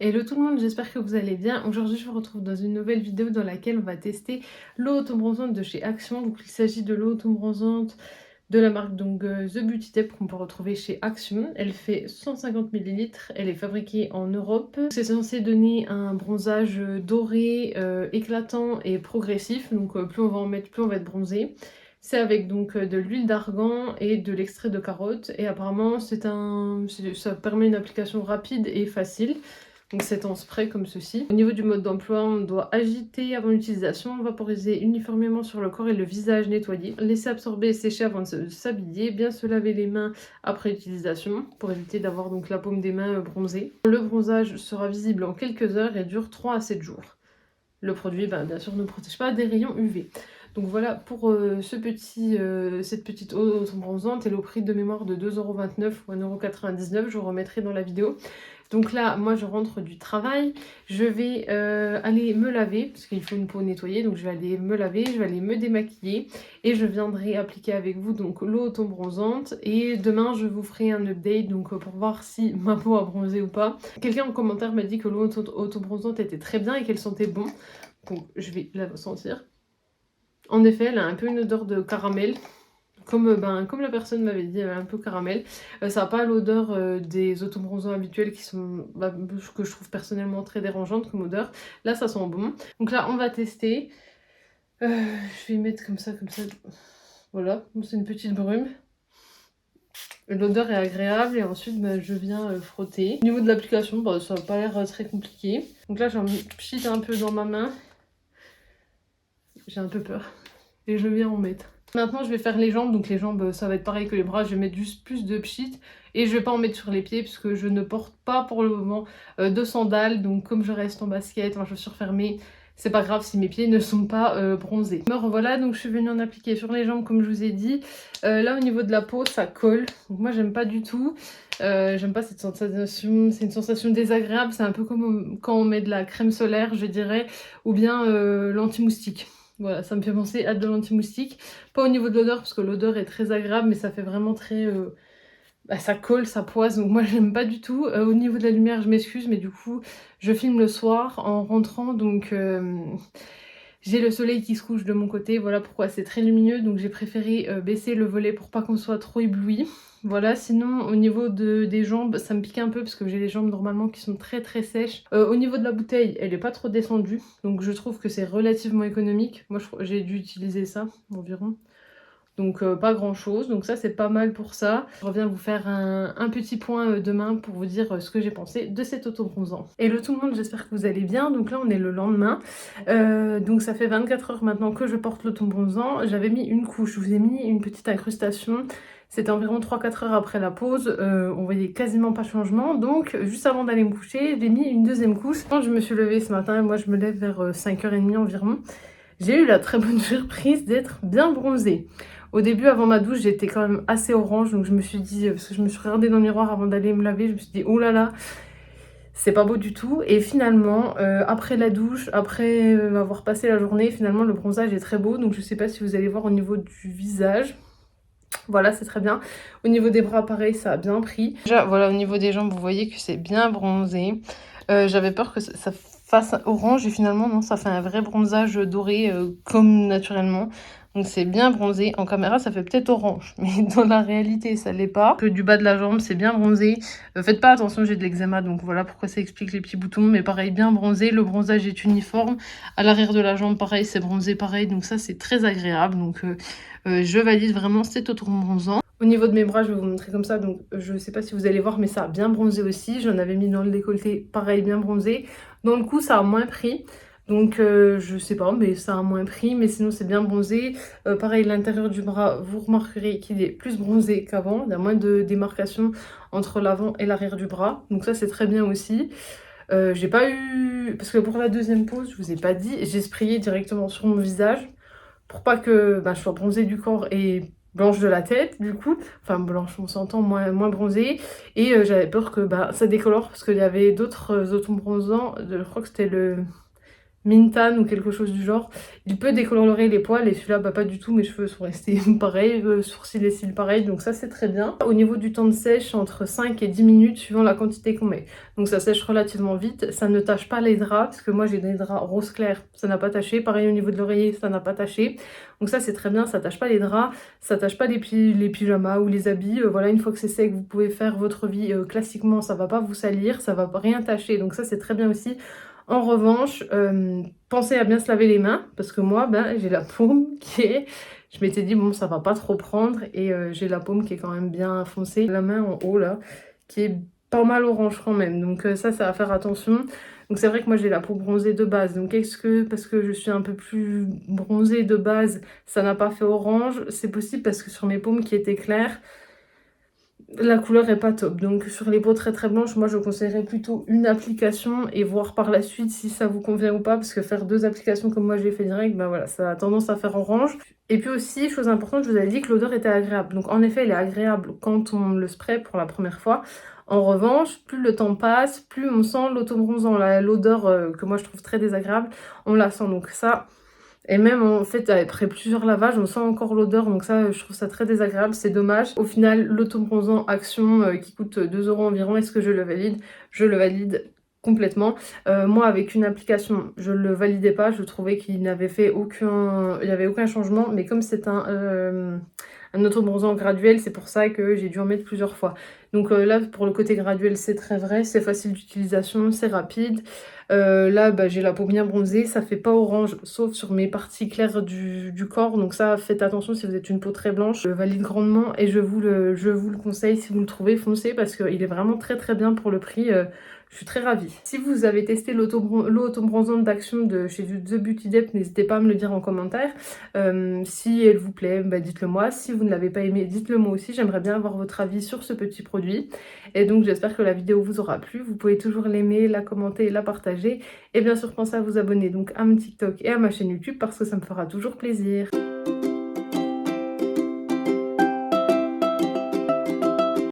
Hello tout le monde, j'espère que vous allez bien. Aujourd'hui, je vous retrouve dans une nouvelle vidéo dans laquelle on va tester l'eau autobronzante de chez Action. Donc, il s'agit de l'eau autobronzante de la marque The Beauty Tape qu'on peut retrouver chez Action. Elle fait 150 millilitres. Elle est fabriquée en Europe. C'est censé donner un bronzage doré, éclatant et progressif. Donc, plus on va en mettre, plus on va être bronzé. C'est avec donc de l'huile d'argan et de l'extrait de carotte. Et apparemment, ça permet une application rapide et facile. Donc c'est en spray comme ceci. Au niveau du mode d'emploi, on doit agiter avant l'utilisation, vaporiser uniformément sur le corps et le visage nettoyé, laisser absorber et sécher avant de s'habiller, bien se laver les mains après l'utilisation pour éviter d'avoir donc la paume des mains bronzée. Le bronzage sera visible en quelques heures et dure 3 à 7 jours. Le produit, bien sûr, ne protège pas des rayons UV. Donc voilà pour cette petite eau autobronzante. Elle est au prix de mémoire de 2,29 € ou 1,99 €. Je vous remettrai dans la vidéo. Donc là, moi je rentre du travail, je vais aller me laver, parce qu'il faut une peau nettoyée, donc je vais aller me laver, je vais aller me démaquiller, et je viendrai appliquer avec vous donc l'eau autobronzante, et demain je vous ferai un update donc pour voir si ma peau a bronzé ou pas. Quelqu'un en commentaire m'a dit que l'eau autobronzante était très bien et qu'elle sentait bon, donc je vais la sentir. En effet, elle a un peu une odeur de caramel. Comme la personne m'avait dit, un peu caramel. Ça n'a pas l'odeur des autobronzants habituels qui sont, que je trouve personnellement très dérangeantes comme odeur. Là, ça sent bon. Donc là, on va tester. Je vais mettre comme ça. Voilà, c'est une petite brume. L'odeur est agréable et ensuite je viens frotter. Au niveau de l'application, ça n'a pas l'air très compliqué. Donc là, j'en pchite un peu dans ma main. J'ai un peu peur. Et je viens en mettre. Maintenant, je vais faire les jambes. Donc les jambes, ça va être pareil que les bras. Je vais mettre juste plus de pchit. Et je vais pas en mettre sur les pieds puisque je ne porte pas pour le moment de sandales. Donc comme je reste en basket, en chaussures fermées, c'est pas grave si mes pieds ne sont pas bronzés. Me revoilà, donc je suis venue en appliquer sur les jambes comme je vous ai dit. Là au niveau de la peau, ça colle. Donc moi j'aime pas du tout. J'aime pas cette sensation, c'est une sensation désagréable. C'est un peu comme quand on met de la crème solaire, je dirais, ou bien l'anti-moustique. Voilà, ça me fait penser à de l'anti-moustique. Pas au niveau de l'odeur, parce que l'odeur est très agréable, mais ça fait vraiment très... ça colle, ça poise, donc moi j'aime pas du tout. Au niveau de la lumière, je m'excuse, mais du coup, je filme le soir en rentrant, donc... j'ai le soleil qui se couche de mon côté, voilà pourquoi c'est très lumineux, donc j'ai préféré baisser le volet pour pas qu'on soit trop ébloui. Voilà, sinon au niveau des jambes, ça me pique un peu parce que j'ai les jambes normalement qui sont très très sèches. Au niveau de la bouteille, elle est pas trop descendue, donc je trouve que c'est relativement économique. Moi j'ai dû utiliser ça environ. Donc pas grand chose, donc ça c'est pas mal pour ça. Je reviens vous faire un petit point demain pour vous dire ce que j'ai pensé de cet autobronzant. Hello tout le monde, j'espère que vous allez bien. Donc là on est le lendemain, donc ça fait 24 heures maintenant que je porte l'autobronzant. J'avais mis une couche, je vous ai mis une petite incrustation. C'était environ 3-4 heures après la pause, on voyait quasiment pas de changement. Donc juste avant d'aller me coucher, j'ai mis une deuxième couche. Quand je me suis levée ce matin, moi je me lève vers 5h30 environ, j'ai eu la très bonne surprise d'être bien bronzée. Au début, avant ma douche, j'étais quand même assez orange, donc je me suis dit, parce que je me suis regardée dans le miroir avant d'aller me laver, je me suis dit, oh là là, c'est pas beau du tout. Et finalement, après la douche, après avoir passé la journée, finalement le bronzage est très beau, donc je sais pas si vous allez voir au niveau du visage. Voilà, c'est très bien. Au niveau des bras, pareil, ça a bien pris. Déjà, voilà, au niveau des jambes, vous voyez que c'est bien bronzé. J'avais peur que ça fasse orange et finalement, non, ça fait un vrai bronzage doré comme naturellement. Donc c'est bien bronzé. En caméra, ça fait peut-être orange, mais dans la réalité, ça l'est pas. Que du bas de la jambe, c'est bien bronzé. Faites pas attention, j'ai de l'eczéma, donc voilà pourquoi ça explique les petits boutons. Mais pareil, bien bronzé. Le bronzage est uniforme. À l'arrière de la jambe, pareil, c'est bronzé pareil. Donc ça, c'est très agréable. Donc je valide vraiment cet autobronzant. Au niveau de mes bras, je vais vous montrer comme ça, donc je sais pas si vous allez voir, mais ça a bien bronzé aussi. J'en avais mis dans le décolleté, pareil, bien bronzé. Dans le cou, ça a moins pris. Donc je sais pas, mais ça a moins pris, mais sinon c'est bien bronzé. Pareil, l'intérieur du bras, vous remarquerez qu'il est plus bronzé qu'avant. Il y a moins de démarcation entre l'avant et l'arrière du bras. Donc ça, c'est très bien aussi. J'ai pas eu... Parce que pour la deuxième pause, je vous ai pas dit, j'ai sprayé directement sur mon visage pour pas que je sois bronzée du corps et blanche de la tête, du coup. Enfin, blanche, on s'entend, moins bronzée. Et j'avais peur que ça décolore, parce qu'il y avait d'autres autobronzants. Je crois que c'était le Mint Tan ou quelque chose du genre. Il peut décolorer les poils et celui-là bah pas du tout, mes cheveux sont restés pareils, sourcils et cils pareil, donc ça c'est très bien. Au niveau du temps de sèche, entre 5 et 10 minutes suivant la quantité qu'on met. Donc ça sèche relativement vite, ça ne tache pas les draps, parce que moi j'ai des draps rose clair, ça n'a pas taché. Pareil au niveau de l'oreiller, ça n'a pas taché. Donc ça c'est très bien, ça tâche pas les draps, ça tâche pas les pyjamas ou les habits. Voilà, une fois que c'est sec, vous pouvez faire votre vie classiquement, ça va pas vous salir, ça va rien tâcher, donc ça c'est très bien aussi. En revanche, pensez à bien se laver les mains, parce que moi, ben, j'ai la paume qui est... Je m'étais dit, bon, ça va pas trop prendre, et j'ai la paume qui est quand même bien foncée. La main en haut, là, qui est pas mal orange quand même, donc ça va faire attention. Donc c'est vrai que moi, j'ai la peau bronzée de base, donc est-ce que, parce que je suis un peu plus bronzée de base, ça n'a pas fait orange? C'est possible parce que sur mes paumes qui étaient claires, la couleur est pas top, donc sur les peaux très très blanches, moi je conseillerais plutôt une application et voir par la suite si ça vous convient ou pas, parce que faire 2 applications comme moi j'ai fait direct, bah voilà, ça a tendance à faire orange. Et puis aussi, chose importante, je vous avais dit que l'odeur était agréable, donc en effet elle est agréable quand on le spray pour la première fois. En revanche, plus le temps passe, plus on sent l'autobronzant, l'odeur que moi je trouve très désagréable, on la sent, donc ça... Et même en fait après plusieurs lavages on sent encore l'odeur, donc ça je trouve ça très désagréable, c'est dommage. Au final l'autobronzant Action qui coûte 2 € environ, est-ce que je le valide? Je le valide complètement. Moi avec une application je le validais pas, je trouvais qu'il n'avait fait aucun... il y avait aucun changement, mais comme c'est un autobronzant graduel, c'est pour ça que j'ai dû en mettre plusieurs fois. Donc là pour le côté graduel c'est très vrai, c'est facile d'utilisation, c'est rapide. Là bah, j'ai la peau bien bronzée, ça fait pas orange sauf sur mes parties claires du corps, donc ça faites attention si vous êtes une peau très blanche. Je le valide grandement et je vous le conseille, si vous le trouvez, foncez, parce qu'il est vraiment très très bien pour le prix. Je suis très ravie. Si vous avez testé l'eau autobronzante d'Action de chez The Beauty Depot, n'hésitez pas à me le dire en commentaire. Si elle vous plaît, bah dites-le moi. Si vous ne l'avez pas aimé, dites-le moi aussi. J'aimerais bien avoir votre avis sur ce petit produit. Et donc j'espère que la vidéo vous aura plu. Vous pouvez toujours l'aimer, la commenter, la partager. Et bien sûr, pensez à vous abonner donc à mon TikTok et à ma chaîne YouTube, parce que ça me fera toujours plaisir.